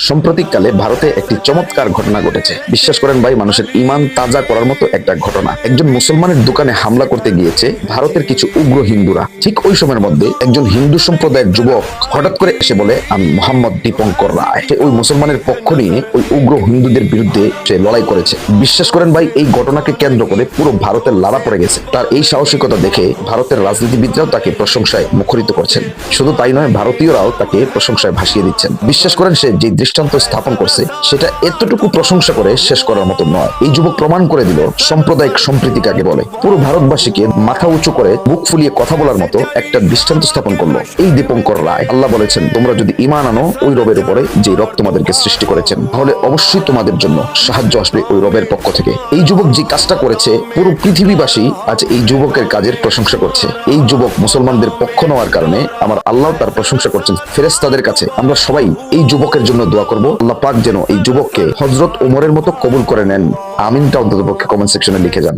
সাম্প্রতিককালে ভারতে একটি চমৎকার ঘটনা ঘটেছে। বিশ্বাস করেন ভাই, মানুষের ঈমান তাজা করার মতো একটা ঘটনা। একজন মুসলমানের দোকানে হামলা করতে গিয়েছে ভারতের কিছু উগ্র হিন্দুরা। ঠিক ওই সময়ের মধ্যে একজন হিন্দু সম্প্রদায়ের যুবক হঠাৎ করে এসে বলে, আমি মোহাম্মদ দীপঙ্কর রায়। সে ওই মুসলমানের পক্ষ নিয়ে ওই উগ্র হিন্দুদের বিরুদ্ধে সে লড়াই করেছে। বিশ্বাস করেন ভাই, এই ঘটনাকে কেন্দ্র করে পুরো ভারতের লাড়া পড়ে গেছে। তার এই সাহসিকতা দেখে ভারতের রাজনীতিবিদরাও তাকে প্রশংসায় মুখরিত করছেন। শুধু তাই নয়, ভারতীয়রাও তাকে প্রশংসায় ভাসিয়ে দিচ্ছেন। বিশ্বাস করেন, সে যে দৃষ্টান্ত স্থাপন করছে সেটা এতটুকু প্রশংসা করে শেষ করার মতো নয়। এই যুবক প্রমাণ করে দিল সাম্প্রদায়িক সম্প্রীতি কাকে বলে। পুরো ভারতবাসীকে মাথা উঁচু করে বুক ফুলিয়ে কথা বলার মতো একটা দৃষ্টান্ত স্থাপন করলো এই দীপঙ্কর রায়। আল্লাহ বলেছেন, তোমরা যদি ঈমান আনো ওই রবের উপরে যে রব তোমাদেরকে সৃষ্টি করেছেন, তাহলে অবশ্যই তোমাদের জন্য সাহায্য আসবে ওই রবের পক্ষ থেকে। এই যুবক যে কাজটা করেছে, পুরো পৃথিবীবাসী আজ এই যুবকের কাজের প্রশংসা করছে। এই যুবক মুসলমানদের পক্ষ নেওয়ার কারণে আমার আল্লাহ তার প্রশংসা করছেন ফেরেশতাদের কাছে। আমরা সবাই এই যুবকের জন্য দোয়া করব, আল্লাহ পাক যেন এই যুবককে হযরত ওমরের মতো কবুল করে নেন। আমিনটা অন্ততপক্ষে কমেন্ট সেকশনে লিখে যান।